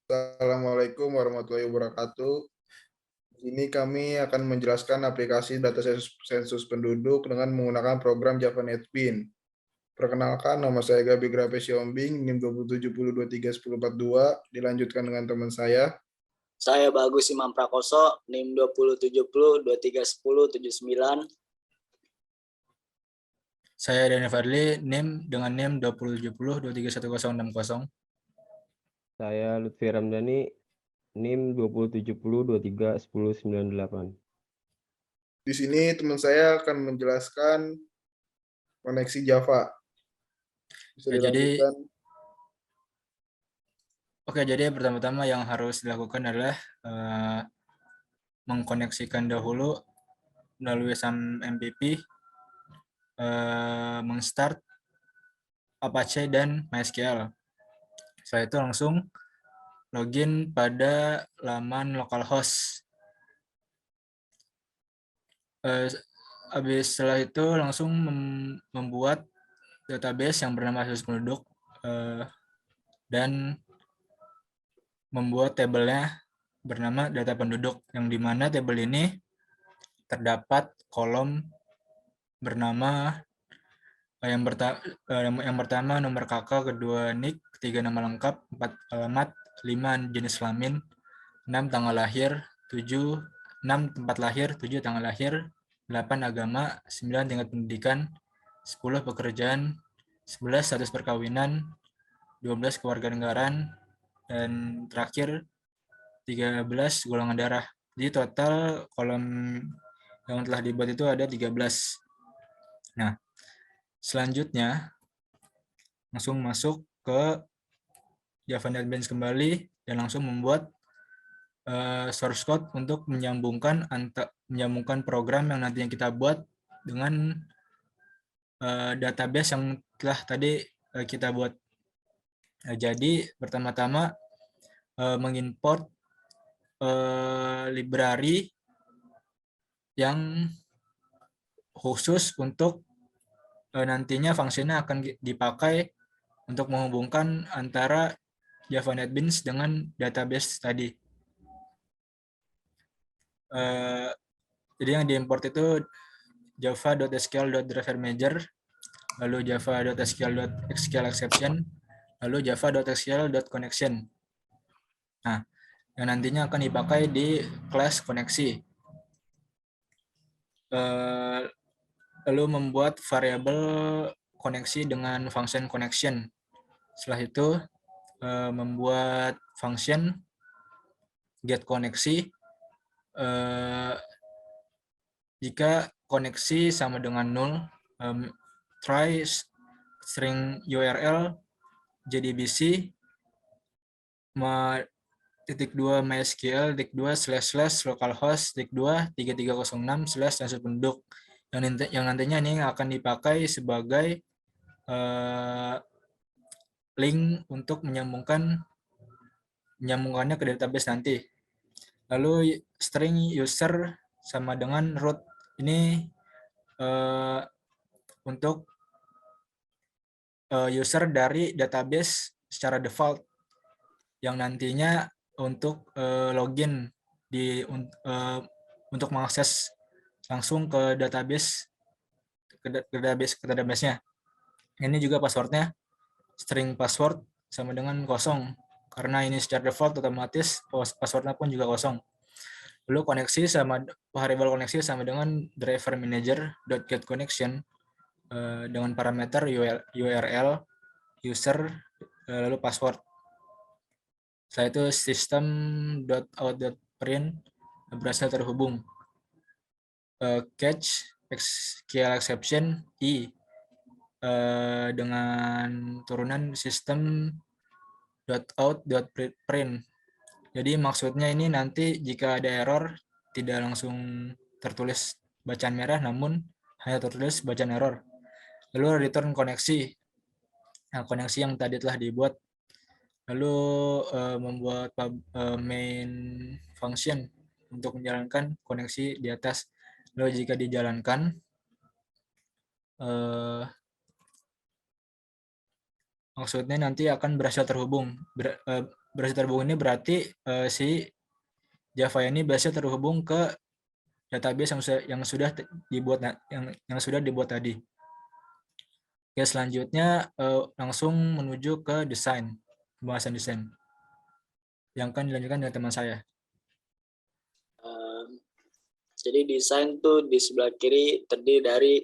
Assalamualaikum warahmatullahi wabarakatuh. Ini kami akan menjelaskan aplikasi data sensus penduduk dengan menggunakan program Java NetBeans. Perkenalkan, nama saya Gabi Grape Siombing, NIM 207023142. Dilanjutkan dengan teman saya. Saya Bagus Imam Prakoso, NIM 207023179. Saya Daniel Fadli, NIM dengan NIM 207023160. Saya Lutfi Ramdhani, NIM 207023198. Di sini teman saya akan menjelaskan koneksi Java. Bisa dilanjutkan. Jadi pertama-tama yang harus dilakukan adalah mengkoneksikan dahulu melalui SAM-MPP, mengstart Apache dan MySQL. Setelah itu langsung login pada laman localhost. Habis setelah itu langsung membuat database yang bernama sensus penduduk dan membuat tabelnya bernama data penduduk, yang dimana tabel ini terdapat kolom bernama yang pertama nomor kakak, kedua nik, ketiga nama lengkap, 4 alamat, 5 jenis kelamin, 6 tanggal lahir, 6 tempat lahir, 7 tanggal lahir, 8 agama, 9 tingkat pendidikan, 10 pekerjaan, 11 status perkawinan, 12 kewarganegaraan, dan terakhir 13 golongan darah. Jadi total kolom yang telah dibuat itu ada 13. Nah, selanjutnya langsung masuk ke Java NetBeans kembali dan langsung membuat source code untuk menyambungkan program yang nantinya kita buat dengan database yang telah tadi kita buat. Jadi pertama-tama mengimport library yang khusus untuk nantinya fungsinya akan dipakai untuk menghubungkan antara Java NetBeans dengan database tadi. Jadi yang diimport itu java.sql.driverMajor, lalu java.sql.sqlException, lalu java.sql.connection. Nah, yang nantinya akan dipakai di kelas koneksi. Lalu membuat variabel koneksi dengan function connection. Setelah itu membuat function get koneksi jika koneksi sama dengan 0, try string URL JDBC -2 MySQL -2//localhost -23306/sensus penduduk, yang nantinya ini akan dipakai sebagai link untuk menyambungkannya ke database nanti. Lalu string user sama dengan root, ini untuk user dari database secara default, yang nantinya untuk login untuk mengakses langsung ke database-nya. Ini juga passwordnya string password sama dengan kosong, karena ini secara default otomatis passwordnya pun juga kosong. Lalu variabel koneksi sama dengan driver manager.get connection dengan parameter URL, user, lalu password. Setelah itu system.out.print berhasil terhubung. Catch SQLException i dengan turunan system.out.print. Jadi maksudnya ini nanti jika ada error tidak langsung tertulis bacaan merah, namun hanya tertulis bacaan error. Lalu return koneksi. Nah, koneksi yang tadi telah dibuat. Lalu membuat main function untuk menjalankan koneksi di atas. Lalu jika dijalankan, maksudnya nanti akan berhasil terhubung. berhasil terhubung ini berarti si Java ini berhasil terhubung ke database yang sudah dibuat tadi. Oke, selanjutnya langsung menuju ke pembahasan desain yang akan dilanjutkan dengan teman saya. Jadi desain tuh di sebelah kiri terdiri dari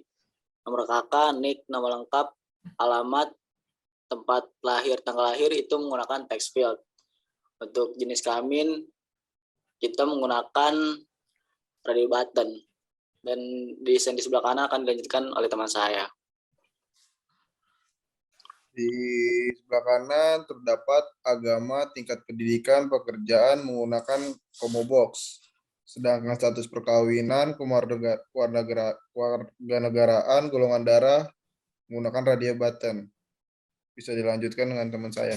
nomor kakak, nik, nama lengkap, alamat, tempat lahir, tanggal lahir itu menggunakan text field. Untuk jenis kelamin kita menggunakan radio button, dan desain di sebelah kanan akan dilanjutkan oleh teman saya. Di sebelah kanan terdapat agama, tingkat pendidikan, pekerjaan menggunakan combo box. Sedangkan status perkawinan, kewarganegaraan, golongan darah menggunakan radio button. Bisa dilanjutkan dengan teman saya.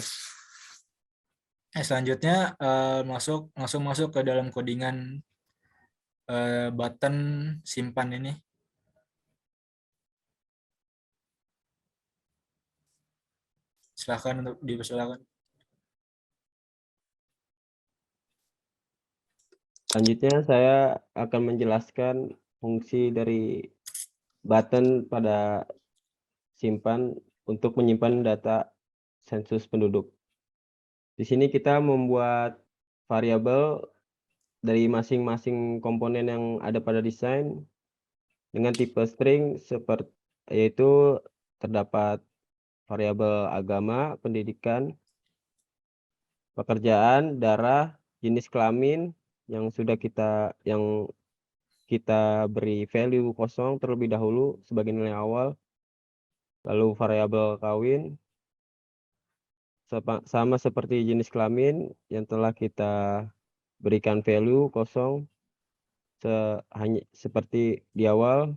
Selanjutnya langsung masuk ke dalam codingan button simpan ini. Silakan untuk dipersilakan. Selanjutnya saya akan menjelaskan fungsi dari button pada simpan untuk menyimpan data sensus penduduk. Di sini kita membuat variabel dari masing-masing komponen yang ada pada desain dengan tipe string yaitu terdapat variabel agama, pendidikan, pekerjaan, darah, jenis kelamin yang kita beri value kosong terlebih dahulu sebagai nilai awal, lalu variabel kawin sama seperti jenis kelamin yang telah kita berikan value kosong hanya seperti di awal,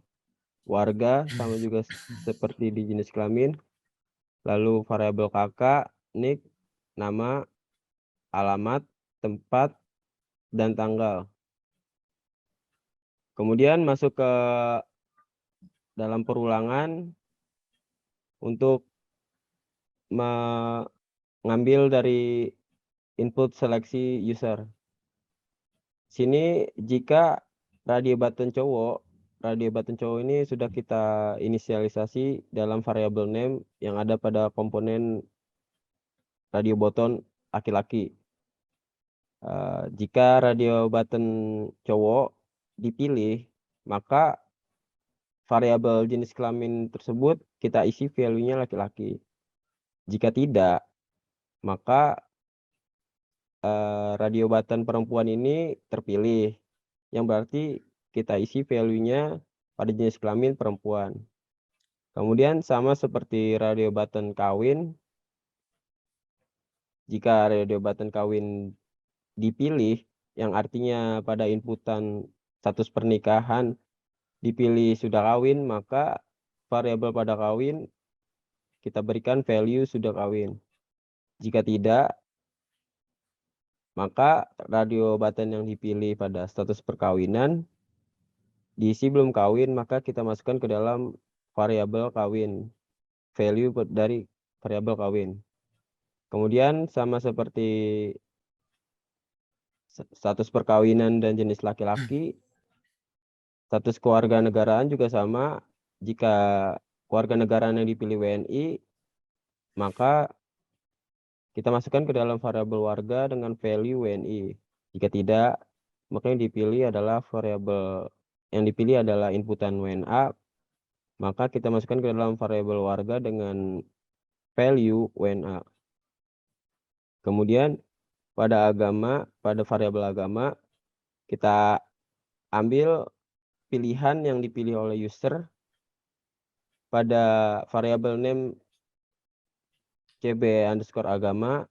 warga sama juga seperti di jenis kelamin, lalu variabel kakak, nik, nama, alamat, tempat, dan tanggal. Kemudian masuk ke dalam perulangan untuk mengambil dari input seleksi user. Sini jika radio button cowok ini sudah kita inisialisasi dalam variabel name yang ada pada komponen radio button laki-laki. Jika radio button cowok dipilih, maka variabel jenis kelamin tersebut kita isi value-nya laki-laki. Jika tidak, maka radio button perempuan ini terpilih, yang berarti kita isi value-nya pada jenis kelamin perempuan. Kemudian sama seperti radio button kawin, jika radio button kawin dipilih, yang artinya pada inputan status pernikahan dipilih sudah kawin, maka variabel pada kawin kita berikan value sudah kawin. Jika tidak, maka radio button yang dipilih pada status perkawinan diisi belum kawin, maka kita masukkan ke dalam variabel kawin, value dari variabel kawin. Kemudian sama seperti status perkawinan dan jenis laki-laki, status kewarganegaraan juga sama. Jika kewarganegaraan yang dipilih WNI, maka kita masukkan ke dalam variabel warga dengan value WNI. Jika tidak, maka yang dipilih adalah inputan WNA, maka kita masukkan ke dalam variabel warga dengan value WNA. Kemudian pada variabel agama, kita ambil pilihan yang dipilih oleh user. Pada variabel name cb_agama,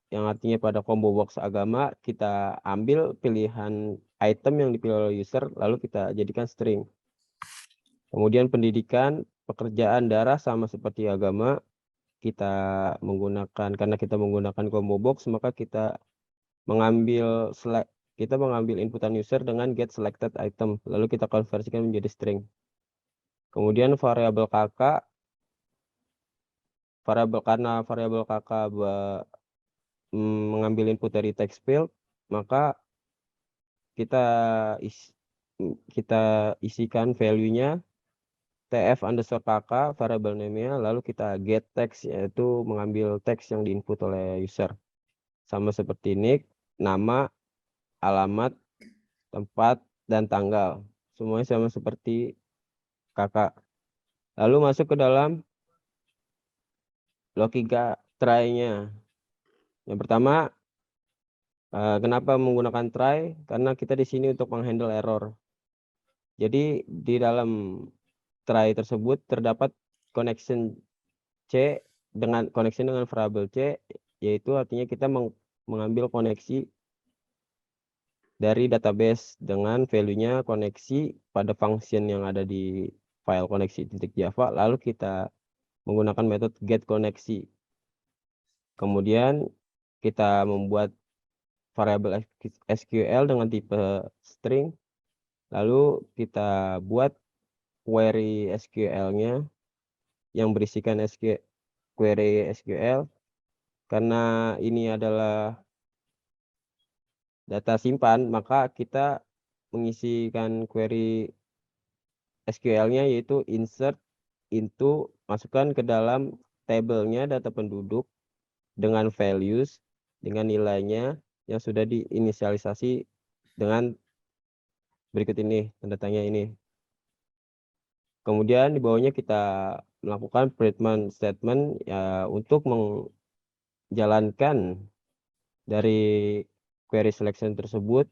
yang artinya pada combo box agama, kita ambil pilihan item yang dipilih oleh user, lalu kita jadikan string. Kemudian pendidikan, pekerjaan, darah sama seperti agama, karena kita menggunakan combo box, maka kita mengambil inputan user dengan get selected item, lalu kita konversikan menjadi string. Kemudian variabel kakak, karena variabel kakak mengambil input dari text field, maka kita isikan value-nya tf_kk variable name-nya, lalu kita get text, yaitu mengambil teks yang diinput oleh user. Sama seperti nick, nama, alamat, tempat, dan tanggal. Semuanya sama seperti kakak. Lalu masuk ke dalam logika try-nya. Yang pertama, kenapa menggunakan try? Karena kita di sini untuk menghandle error. Jadi di dalam try tersebut terdapat connection dengan variabel C, yaitu artinya kita mengambil koneksi dari database dengan value-nya koneksi pada function yang ada di file koneksi.java, lalu kita menggunakan metode get koneksi. Kemudian kita membuat variabel SQL dengan tipe string, lalu kita buat query SQL-nya yang berisikan query SQL. Karena ini adalah data simpan, maka kita mengisikan query SQL-nya yaitu insert into, masukkan ke dalam tabelnya data penduduk dengan values, dengan nilainya yang sudah diinisialisasi dengan berikut ini, tanda tanya ini. Kemudian di bawahnya kita melakukan treatment statement ya, untuk menjalankan dari query selection tersebut.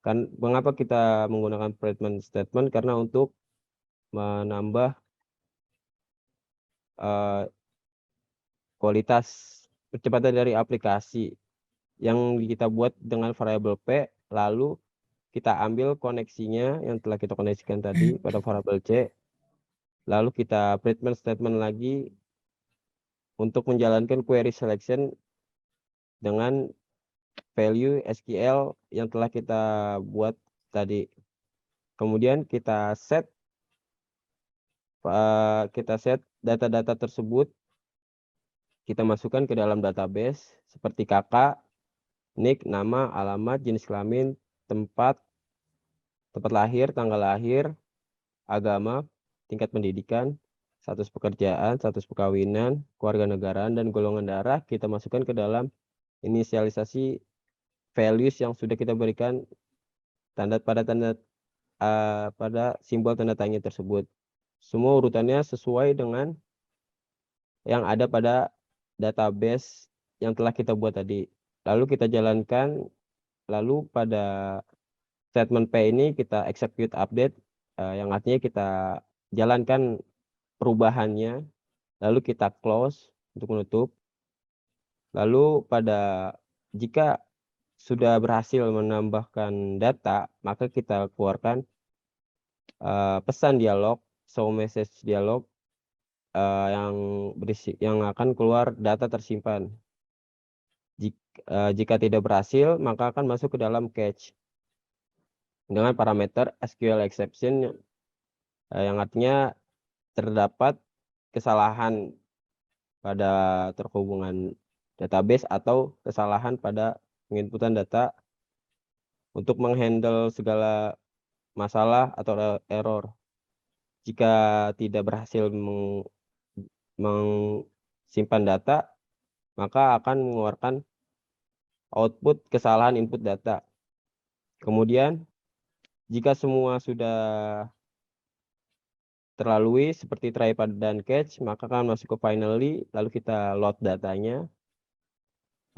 Kan mengapa kita menggunakan treatment statement? Karena untuk menambah kualitas percepatan dari aplikasi yang kita buat dengan variabel P, lalu kita ambil koneksinya yang telah kita koneksikan tadi pada variabel C, lalu kita treatment statement lagi untuk menjalankan query selection dengan value SQL yang telah kita buat tadi. Kemudian kita set data-data tersebut, kita masukkan ke dalam database seperti kakak, nick, nama, alamat, jenis kelamin, tempat lahir, tanggal lahir, agama, tingkat pendidikan, status pekerjaan, status perkawinan, kewarganegaraan, dan golongan darah. Kita masukkan ke dalam inisialisasi values yang sudah kita berikan pada simbol tanda tanya tersebut. Semua urutannya sesuai dengan yang ada pada database yang telah kita buat tadi. Lalu kita jalankan, lalu pada statement P ini kita execute update, yang artinya kita jalankan perubahannya, lalu kita close untuk menutup. Lalu jika sudah berhasil menambahkan data, maka kita keluarkan pesan dialog, show message dialog, yang akan keluar data tersimpan. Jika tidak berhasil, maka akan masuk ke dalam cache dengan parameter SQL exception, yang artinya terdapat kesalahan pada terhubungan database atau kesalahan pada penginputan data untuk menghandle segala masalah atau error. Jika tidak berhasil simpan data, maka akan mengeluarkan output kesalahan input data. Kemudian jika semua sudah terlalui seperti try dan catch, maka akan masuk ke finally, lalu kita load datanya.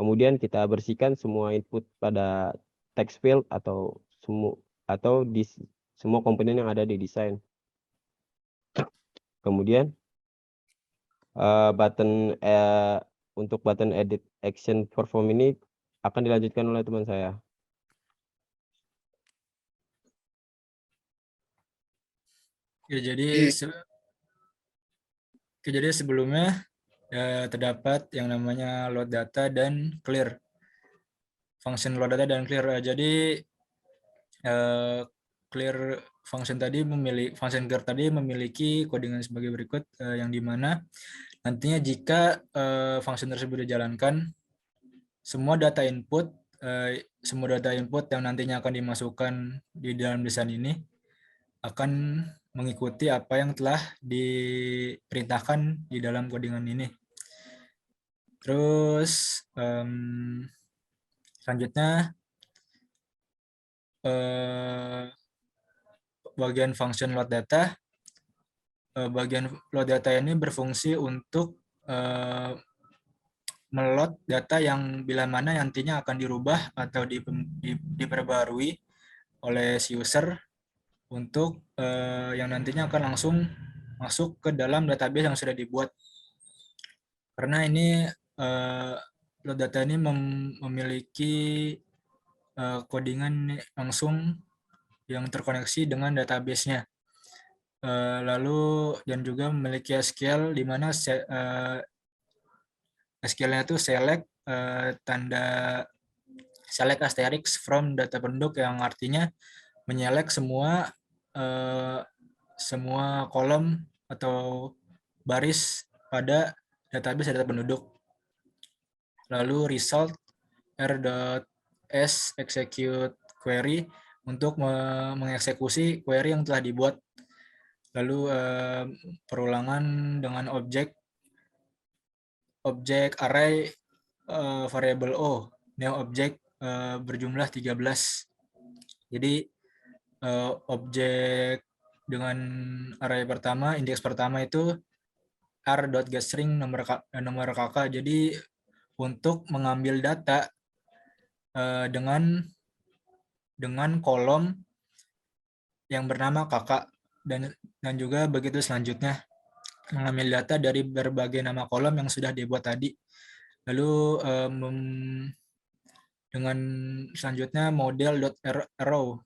Kemudian kita bersihkan semua input pada text field atau di semua komponen yang ada di desain. Kemudian untuk button edit action perform ini akan dilanjutkan oleh teman saya. Ya, jadi sebelumnya terdapat yang namanya load data dan clear. Function load data dan clear. Jadi clear function clear tadi memiliki codingan sebagai berikut, yang dimana nantinya jika function tersebut dijalankan semua data input yang nantinya akan dimasukkan di dalam desain ini akan mengikuti apa yang telah diperintahkan di dalam codingan ini. Terus selanjutnya bagian function load data. Bagian load data ini berfungsi untuk meload data yang bila mana nantinya akan dirubah atau diperbarui oleh si user untuk yang nantinya akan langsung masuk ke dalam database yang sudah dibuat. Karena ini load data ini memiliki codingan langsung yang terkoneksi dengan database-nya. Lalu dan juga memiliki SQL di mana SQL-nya itu tanda select asterisk from data penduduk, yang artinya menyelek semua kolom atau baris pada database data penduduk. Lalu result r.s execute query untuk mengeksekusi query yang telah dibuat. Lalu perulangan dengan objek array variable O, neo objek berjumlah 13. Jadi objek dengan array pertama, indeks pertama itu r.getString nomor kakak. Jadi untuk mengambil data dengan kolom yang bernama kakak, dan juga begitu selanjutnya mengambil data dari berbagai nama kolom yang sudah dibuat tadi. Lalu dengan selanjutnya model.arrow,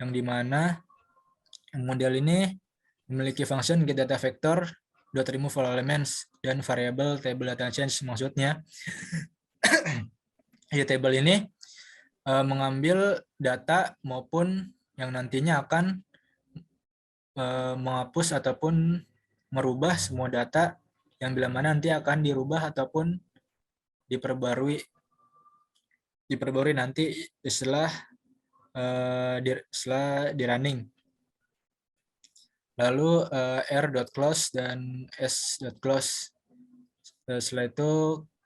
yang dimana model ini memiliki function getDataVector, .remove all elements, dan variable table data change. Maksudnya table ini mengambil data maupun yang nantinya akan menghapus ataupun merubah semua data yang bila mana nanti akan dirubah ataupun diperbarui nanti setelah di running. Lalu r.close dan s.close. Setelah itu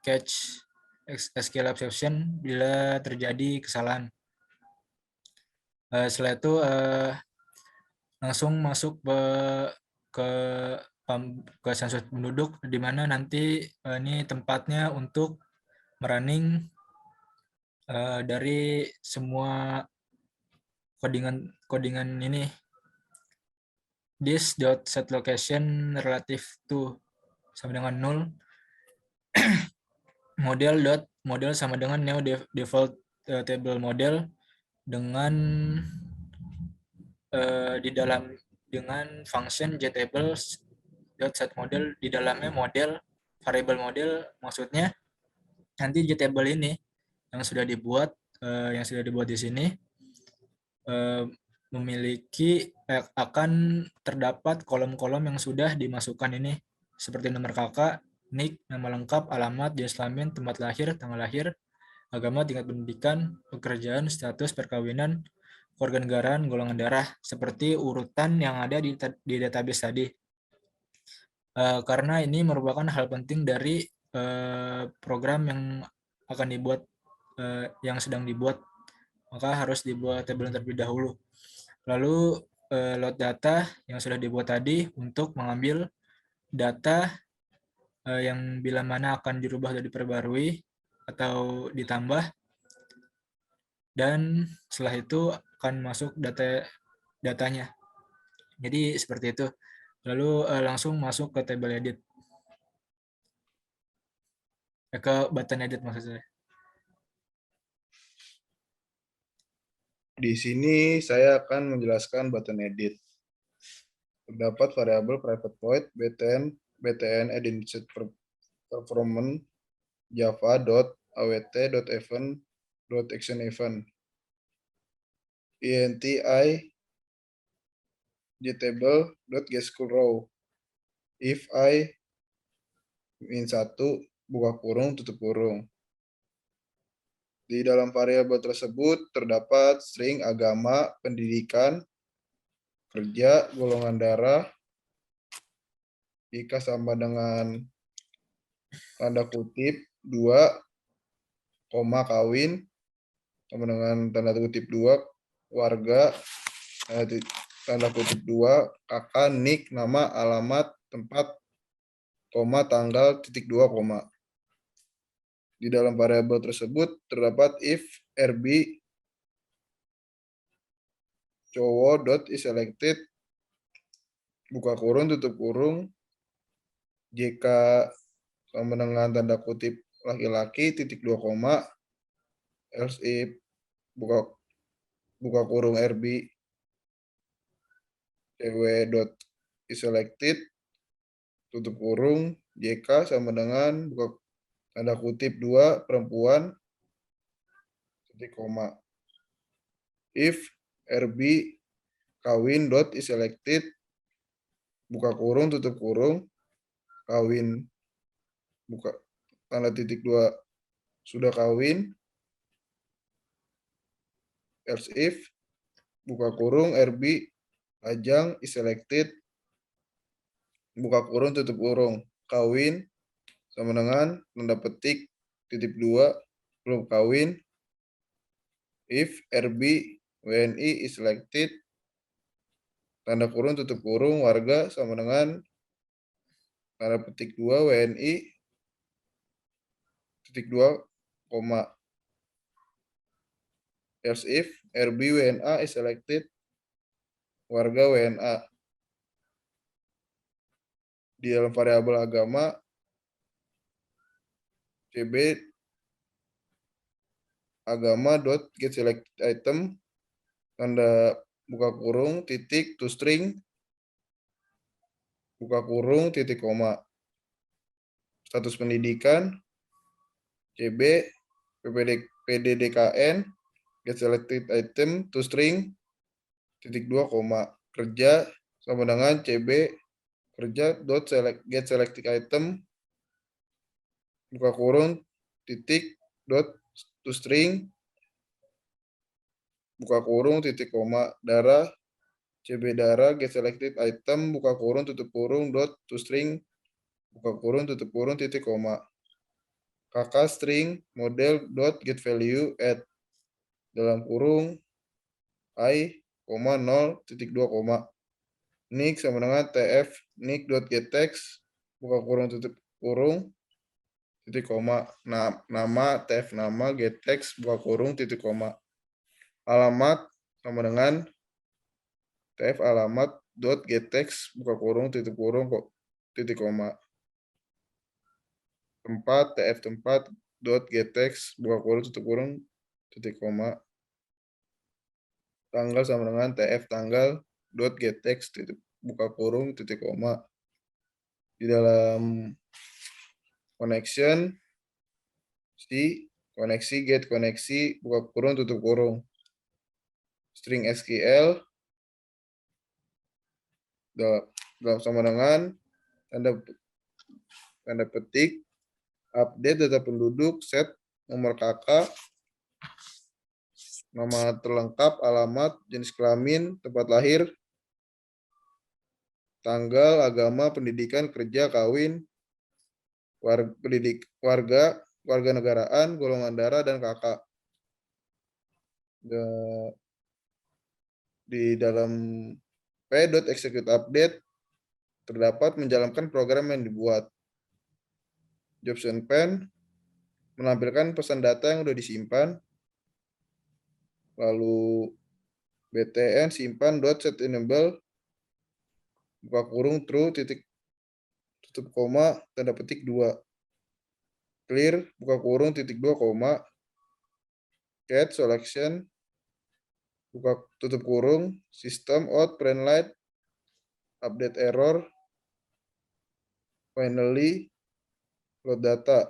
catch SQL exception bila terjadi kesalahan. Setelah itu langsung masuk ke sensus penduduk, di mana nanti ini tempatnya untuk merunning dari semua codingan ini. This.setLocation relative to sama dengan 0. model sama dengan neo default table model dengan di dalam dengan function getTable.setModel, di dalamnya variable model, maksudnya nanti getTable ini yang sudah dibuat di sini memiliki akan terdapat kolom-kolom yang sudah dimasukkan ini, seperti nomor kakak, nick, nama lengkap, alamat, jenis kelamin, tempat lahir, tanggal lahir, agama, tingkat pendidikan, pekerjaan, status, perkawinan, kewarganegaraan, golongan darah, seperti urutan yang ada di database tadi. Karena ini merupakan hal penting dari program yang akan dibuat, yang sedang dibuat, maka harus dibuat tabel terlebih dahulu. Lalu load data yang sudah dibuat tadi untuk mengambil data yang bila mana akan dirubah atau diperbarui atau ditambah, dan setelah itu akan masuk datanya. Jadi seperti itu. Lalu langsung masuk ke table edit. Ke button edit maksud saya. Di sini saya akan menjelaskan button edit. Terdapat variabel private void btn edit performance java.awt.event.actionEvent inti getTable.getSchoolRow if I min 1 buka kurung tutup kurung. Di dalam variabel tersebut terdapat string agama, pendidikan, kerja, golongan darah, jika sama dengan tanda kutip 2, koma kawin, sama dengan tanda kutip 2, warga, tanda kutip 2, kakak, nik, nama, alamat, tempat, koma, tanggal, titik 2, koma. Di dalam variabel tersebut terdapat if rb cowok dot is selected buka kurung tutup kurung jk sama dengan tanda kutip laki-laki titik 2 koma else if buka kurung rb cewek dot is selected tutup kurung jk sama dengan buka tanda kutip 2 perempuan titik koma if rb kawin dot is selected buka kurung tutup kurung kawin buka tanda titik 2 sudah kawin else if buka kurung rb ajang is selected buka kurung tutup kurung kawin sama dengan tanda petik titik 2 belum kawin if rb wni is selected tanda kurung tutup kurung warga sama dengan tanda petik 2 wni titik 2 koma else if rb wna is selected warga wna. Di dalam variabel agama cb agama dot get selected item tanda buka kurung titik to string buka kurung titik koma status pendidikan cb pddkn get selected item to string titik 2 koma kerja sama dengan cb kerja dot get selected item buka kurung titik dot to string buka kurung titik koma darah cb darah get selected item buka kurung tutup kurung dot to string buka kurung tutup kurung titik koma kakak string model dot get value at dalam kurung i koma 0 titik 2 koma nik sama dengan tf nik dot get text buka kurung tutup kurung titik koma nama tf nama get text buka kurung titik koma alamat sama dengan tf alamat dot get text buka kurung titik koma tempat tf tempat dot get text buka kurung tutup kurung titik koma tanggal sama dengan tf tanggal dot get text titik buka kurung titik koma di dalam connection si koneksi get koneksi buka kurung tutup kurung string SQL dalam sama dengan tanda petik update data penduduk set nomor kakak nama terlengkap alamat jenis kelamin tempat lahir tanggal agama pendidikan kerja kawin warga negaraan golongan darah dan kakak di dalam p.execute update terdapat menjalankan program yang dibuat jobs and pen menampilkan pesan data yang sudah disimpan lalu btn simpan dot set enable buka kurung true titik tutup koma tanda petik 2 clear buka kurung titik 2 koma cat selection buka tutup kurung system out print light update error finally load data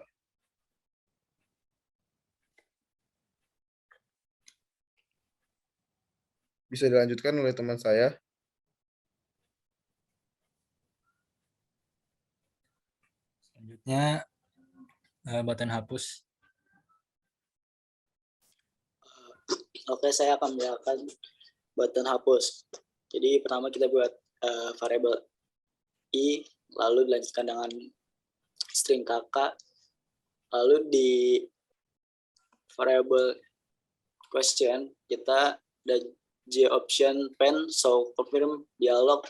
bisa dilanjutkan oleh teman saya. Selanjutnya button hapus. Oke, saya akan menjelaskan button hapus. Jadi pertama kita buat variabel i, lalu dilanjutkan dengan string kakak, lalu di variabel question kita ada j option pen show confirm dialog.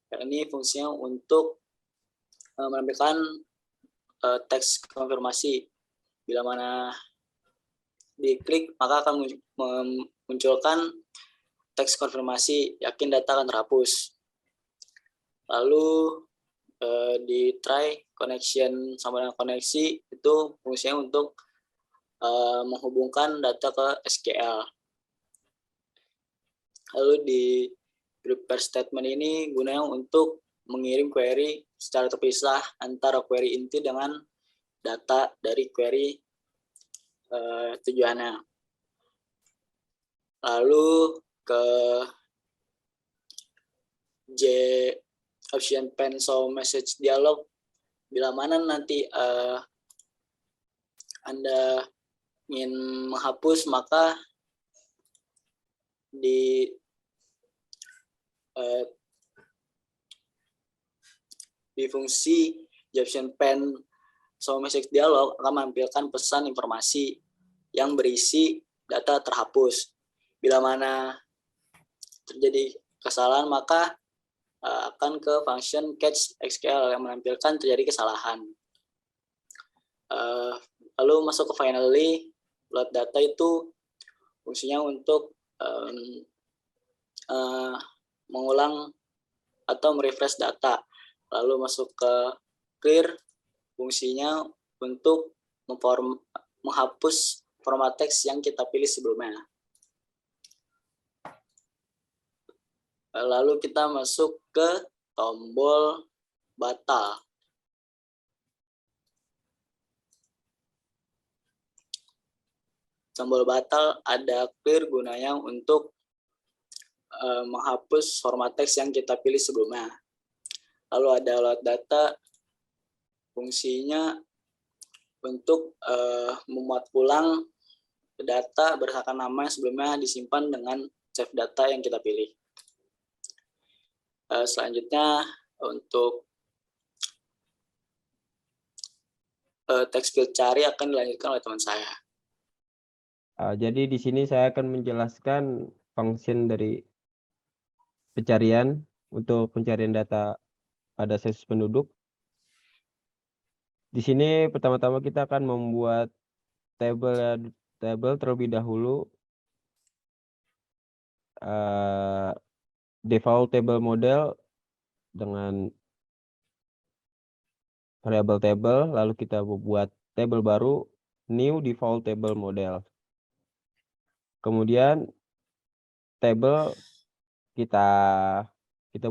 Ini fungsinya untuk menampilkan teks konfirmasi. Bila mana diklik maka akan memunculkan teks konfirmasi, yakin data akan terhapus. Lalu di try connection sama dengan koneksi itu fungsinya untuk menghubungkan data ke SQL. Lalu di prepare statement ini gunanya untuk mengirim query secara terpisah antara query inti dengan data dari query tujuannya. Lalu ke J option pen show message dialog, bila mana nanti Anda ingin menghapus, maka di fungsi J option pen show message dialog akan menampilkan pesan informasi yang berisi data terhapus. Bila mana terjadi kesalahan, maka akan ke function catch SQL yang menampilkan terjadi kesalahan. Lalu masuk ke finally, load data itu fungsinya untuk mengulang atau merefresh data. Lalu masuk ke clear, fungsinya untuk menghapus format teks yang kita pilih sebelumnya. Lalu kita masuk ke tombol batal. Tombol batal ada clear gunanya untuk menghapus format teks yang kita pilih sebelumnya. Lalu ada load data, fungsinya untuk memuat ulang data berdasarkan nama yang sebelumnya disimpan dengan save data yang kita pilih. Selanjutnya untuk text field cari akan dilanjutkan oleh teman saya. Jadi di sini saya akan menjelaskan function dari pencarian untuk pencarian data pada sensus penduduk. Di sini pertama-tama kita akan membuat table terlebih dahulu. Default table model dengan variabel table, lalu kita buat table baru, new default table model. Kemudian table kita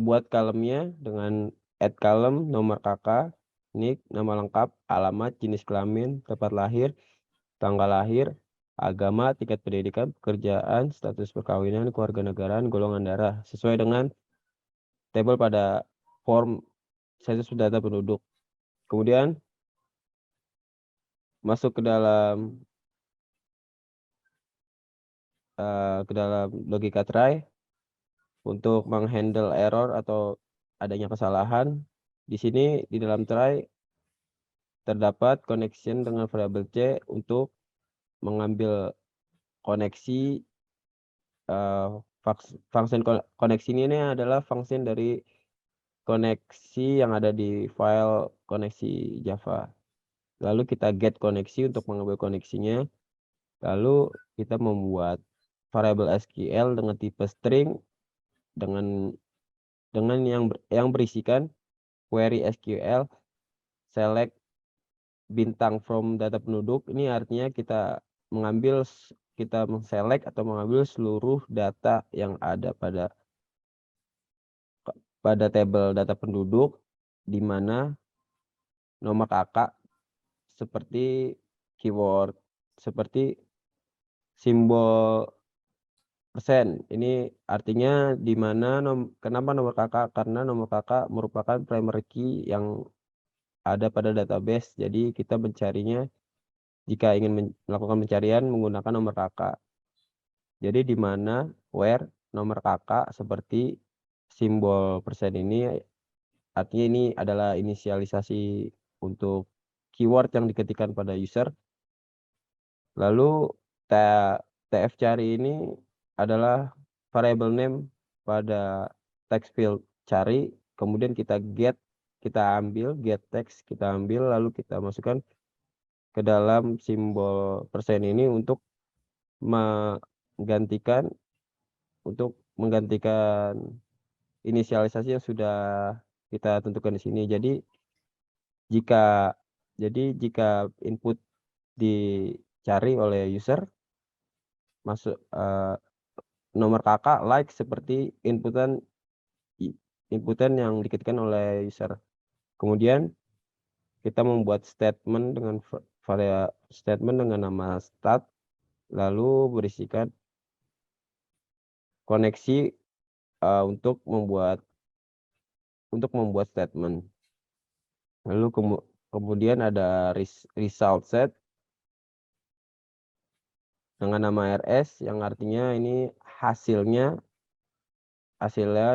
buat kolomnya dengan add column, nomor kakak, nick, nama lengkap, alamat, jenis kelamin, tempat lahir, tanggal lahir, agama, tingkat pendidikan, pekerjaan, status perkawinan, kewarganegaraan, golongan darah, sesuai dengan tabel pada form sensus data penduduk. Kemudian masuk ke dalam logika try untuk menghandle error atau adanya kesalahan. Di sini di dalam try terdapat connection dengan variabel C untuk mengambil koneksi. Function koneksi ini adalah function dari koneksi yang ada di file koneksi Java. Lalu kita get koneksi untuk mengambil koneksinya. Lalu kita membuat variabel SQL dengan tipe string dengan yang berisikan query SQL select bintang from data penduduk. Ini artinya kita select atau mengambil seluruh data yang ada pada tabel data penduduk, di mana nomor kakak seperti keyword, seperti simbol persen. Ini artinya di mana kenapa nomor kakak? Karena nomor kakak merupakan primary key yang ada pada database. Jadi kita mencarinya jika ingin melakukan pencarian menggunakan nomor kakak. Jadi di mana where nomor kakak seperti simbol persen ini artinya ini adalah inisialisasi untuk keyword yang diketikkan pada user. Lalu tf cari ini adalah variable name pada text field cari, kemudian kita ambil get text, kita ambil lalu kita masukkan ke dalam simbol persen ini untuk menggantikan inisialisasi yang sudah kita tentukan di sini. Jadi jika input dicari oleh user masuk nomor kakak like seperti inputan yang diketikkan oleh user. Kemudian kita membuat statement dengan nama start, lalu berisikan koneksi untuk membuat statement. Lalu kemudian ada result set dengan nama rs yang artinya ini hasilnya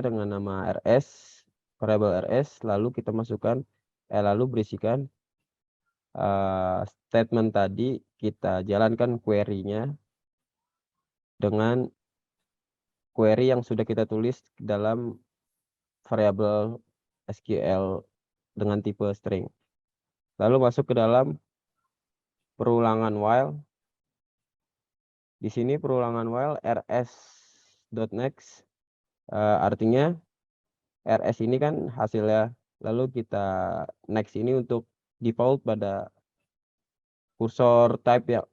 dengan nama rs, variable rs, lalu kita masukkan lalu berisikan statement tadi, kita jalankan query-nya dengan query yang sudah kita tulis dalam variabel SQL dengan tipe string. Lalu masuk ke dalam perulangan while. Di sini perulangan while rs.next artinya rs ini kan hasilnya. Lalu kita next ini untuk default pada kursor type ya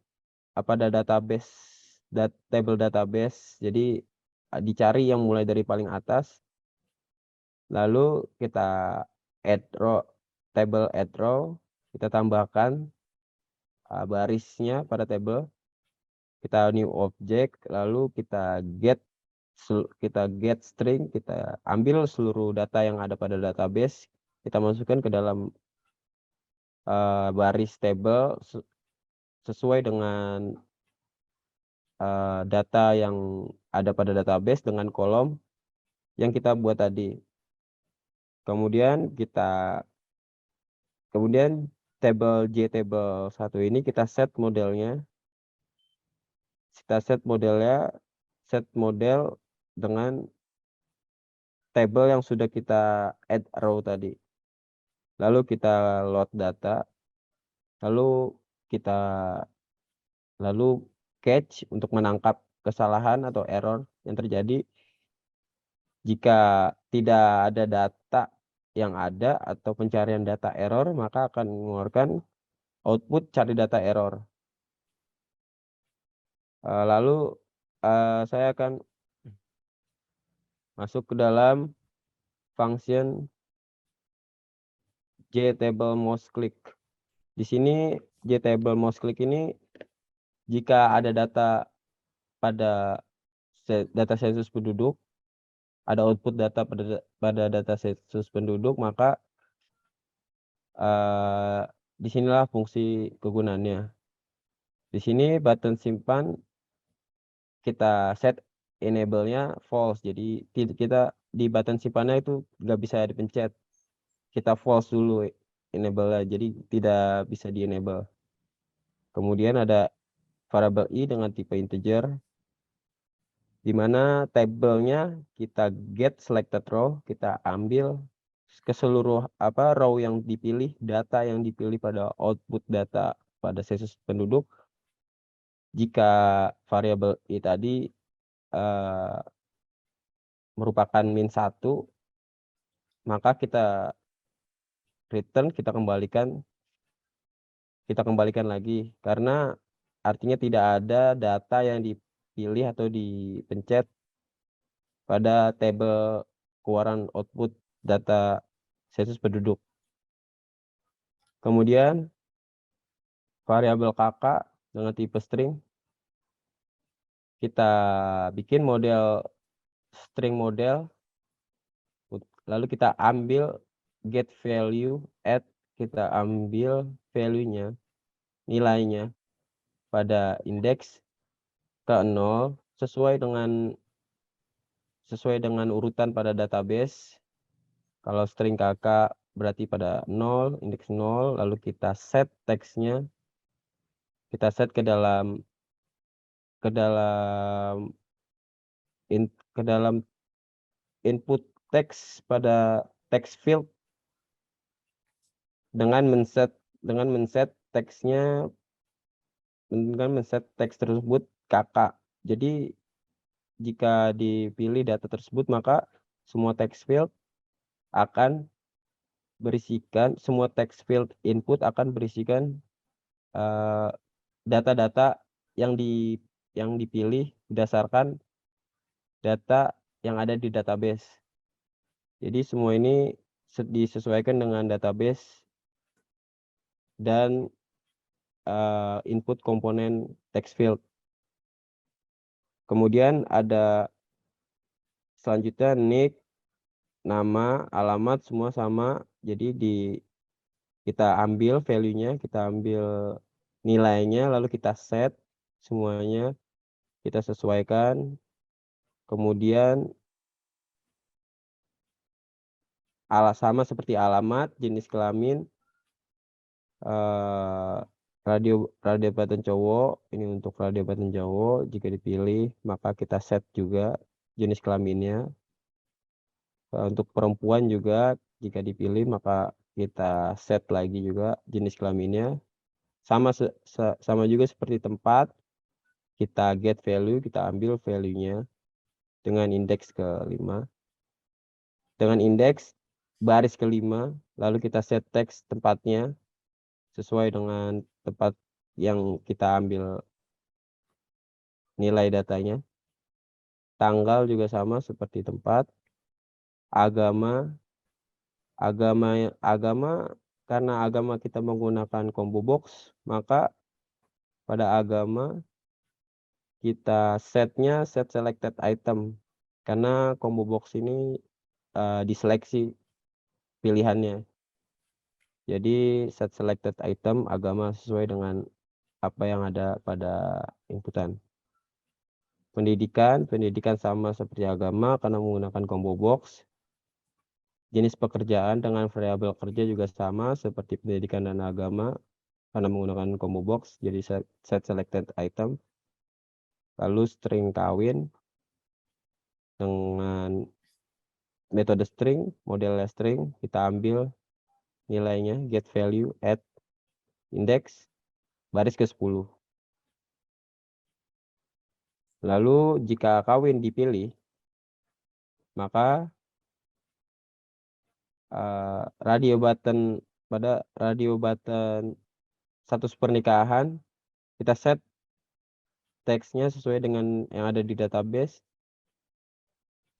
pada database table database. Jadi dicari yang mulai dari paling atas. Lalu kita add row, table add row, kita tambahkan barisnya pada table. Kita new object, lalu kita get string, kita ambil seluruh data yang ada pada database, kita masukkan ke dalam baris table sesuai dengan data yang ada pada database dengan kolom yang kita buat tadi. Kemudian table JTable 1 ini kita set modelnya. Kita set model dengan table yang sudah kita add row tadi. Lalu kita load data. Lalu catch untuk menangkap kesalahan atau error yang terjadi. Jika tidak ada data yang ada atau pencarian data error, maka akan mengeluarkan output cari data error. Lalu saya akan masuk ke dalam function JTableMouseClick. Di sini JTableMouseClick ini jika ada data pada data sensus penduduk, ada output data pada data sensus penduduk, maka disinilah fungsi kegunaannya. Di sini button simpan kita set enable-nya false. Jadi kita di button simpannya itu nggak bisa dipencet. Kita false dulu enable-nya. Jadi tidak bisa di enable. Kemudian ada variable i dengan tipe integer, di mana tabelnya kita get selected row, kita ambil ke seluruh row yang dipilih, data yang dipilih pada output data pada sensus penduduk. Jika variabel i tadi merupakan -1, maka kita return, kita kembalikan lagi, karena artinya tidak ada data yang dipilih atau dipencet pada tabel keluaran output data sensus penduduk. Kemudian variabel kakak dengan tipe string, kita bikin model string model, lalu kita ambil get value add, kita ambil value-nya, nilainya pada indeks ke 0, sesuai dengan urutan pada database. Kalau string kakak berarti pada 0, indeks 0, lalu kita set teksnya, kita set ke dalam input teks pada text field dengan men-set teksnya, dengan men-set teks tersebut kakak. Jadi jika dipilih data tersebut, maka semua text field akan semua text field input akan berisikan data-data yang dipilih berdasarkan data yang ada di database. Jadi semua ini disesuaikan dengan database dan input komponen text field. Kemudian ada selanjutnya nick, nama, alamat semua sama. Jadi kita ambil value-nya, kita ambil nilainya, lalu kita set semuanya, kita sesuaikan. Kemudian sama seperti alamat, jenis kelamin, radio button cowok, ini untuk radio button cowok. Jika dipilih, maka kita set juga jenis kelaminnya. Untuk perempuan juga, jika dipilih, maka kita set lagi juga jenis kelaminnya. Sama juga seperti tempat, kita get value, kita ambil value-nya dengan indeks ke-5. Dengan indeks baris ke-5, lalu kita set teks tempatnya sesuai dengan tempat yang kita ambil nilai datanya. Tanggal juga sama seperti tempat. Agama karena agama kita menggunakan combo box, maka pada agama kita set selected item, karena combo box ini diseleksi pilihannya. Jadi set selected item agama sesuai dengan apa yang ada pada inputan. Pendidikan sama seperti agama karena menggunakan combo box. Jenis pekerjaan dengan variabel kerja juga sama seperti pendidikan dan agama karena menggunakan combo box, jadi set selected item. Lalu string kawin dengan metode string, modelnya string, kita ambil nilainya, get value, add index, baris ke-10. Lalu jika kawin dipilih, maka pada radio button status pernikahan, kita set teksnya sesuai dengan yang ada di database.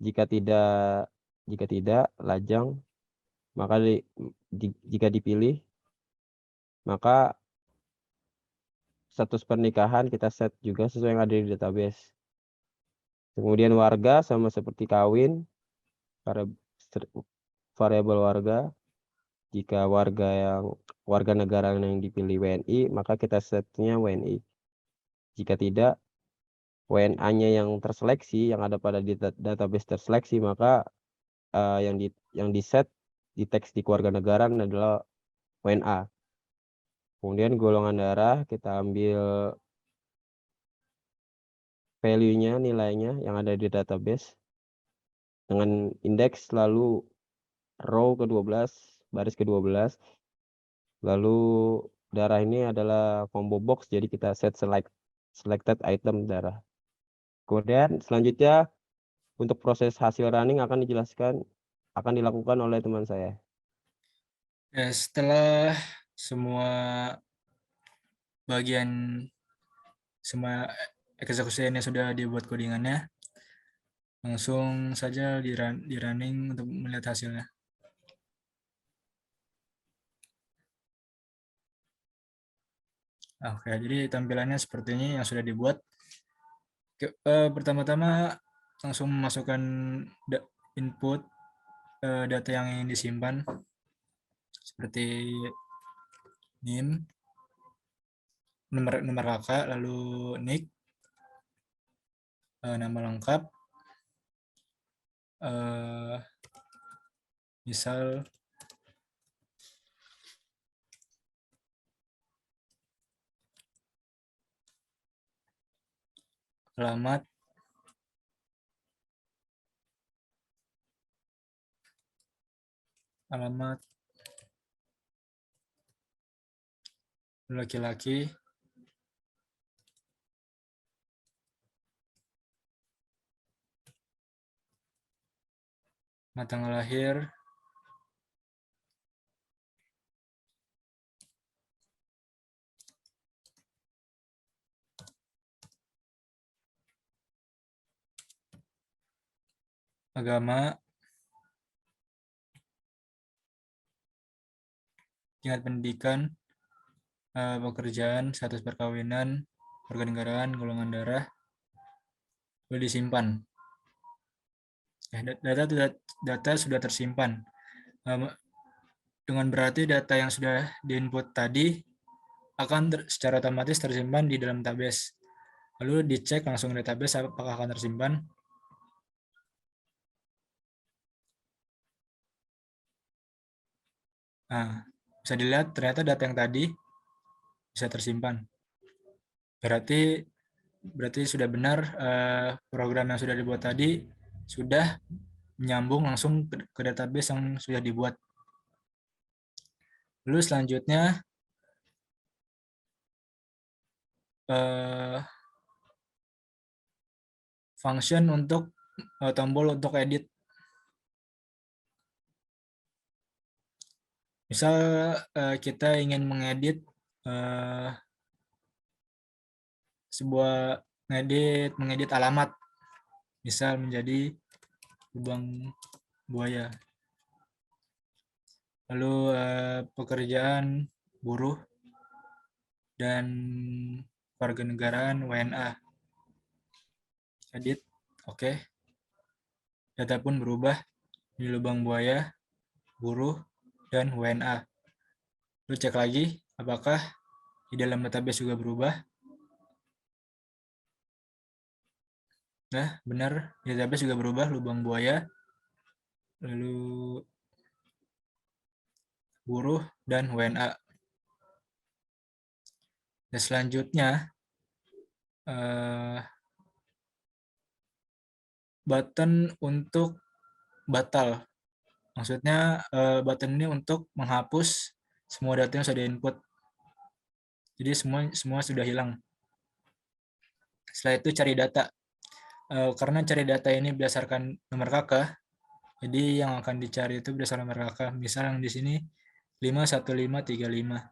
Jika tidak lajang, maka jika dipilih, maka status pernikahan kita set juga sesuai yang ada di database. Kemudian warga sama seperti kawin, variabel warga. Jika warga negara yang dipilih WNI, maka kita setnya WNI. Jika tidak, WNA-nya yang terseleksi, yang ada pada database terseleksi, maka yang di set di teks di kewarganegaraan adalah WNA. Kemudian golongan darah kita ambil value-nya, nilainya yang ada di database dengan indeks, lalu row ke-12, baris ke-12. Lalu darah ini adalah combo box, jadi kita set selected item darah. Kemudian selanjutnya untuk proses hasil running akan dilakukan oleh teman saya. Ya, setelah semua eksekusinya sudah dibuat codingannya, langsung saja di running untuk melihat hasilnya. Oke, jadi tampilannya seperti ini yang sudah dibuat. Pertama-tama langsung memasukkan input data yang ingin disimpan seperti NIM, nomor kakak, lalu nick, nama lengkap, misal alamat, laki-laki, tanggal lahir, agama, tingkat pendidikan, pekerjaan, status perkawinan, warganegaraan, golongan darah, boleh disimpan. Data sudah tersimpan. Dengan berarti data yang sudah diinput tadi akan secara otomatis tersimpan di dalam database. Lalu dicek langsung database apakah akan tersimpan. Nah, bisa dilihat ternyata data yang tadi bisa tersimpan. Berarti sudah benar program yang sudah dibuat tadi sudah menyambung langsung ke database yang sudah dibuat. Lalu selanjutnya function untuk tombol untuk edit. Misal kita ingin mengedit mengedit alamat, misal menjadi lubang buaya. Lalu pekerjaan buruh dan warganegaraan WNA. Edit, oke. Data pun berubah di lubang buaya, buruh, dan WNA. Lalu cek lagi apakah di dalam database juga berubah. Nah, benar, di database juga berubah lubang buaya, lalu buruh, dan WNA. Dan selanjutnya button untuk batal. Maksudnya button ini untuk menghapus semua data yang sudah input. Jadi semua sudah hilang. Setelah itu cari data. Karena cari data ini berdasarkan nomor kakak, jadi yang akan dicari itu berdasarkan nomor kakak. Misal yang di sini 51535.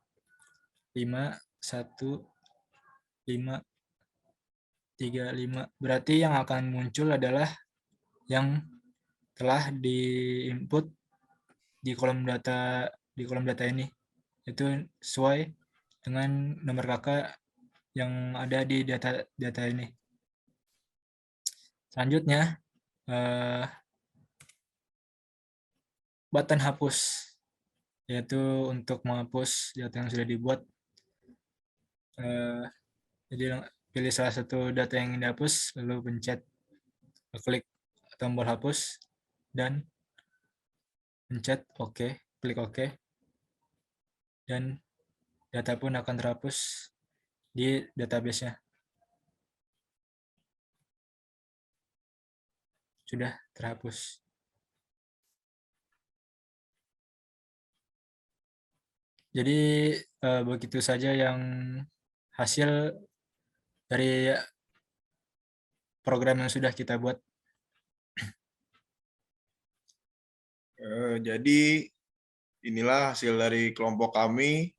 51535. Berarti yang akan muncul adalah yang telah diinput di kolom data ini. Itu sesuai dengan nomor kakak yang ada di data ini. Selanjutnya button hapus, yaitu untuk menghapus data yang sudah dibuat. Jadi pilih salah satu data yang ingin dihapus, lalu pencet klik tombol hapus dan pencet OK, klik OK, dan data pun akan terhapus di database-nya. Sudah terhapus. Jadi begitu saja yang hasil dari program yang sudah kita buat. Jadi inilah hasil dari kelompok kami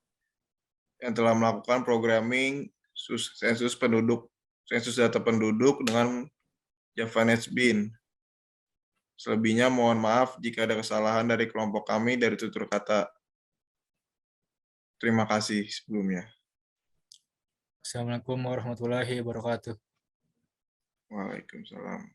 yang telah melakukan programming sensus data penduduk dengan Java NetBeans. Selebihnya mohon maaf jika ada kesalahan dari kelompok kami dari tutur kata. Terima kasih sebelumnya. Assalamualaikum warahmatullahi wabarakatuh. Waalaikumsalam.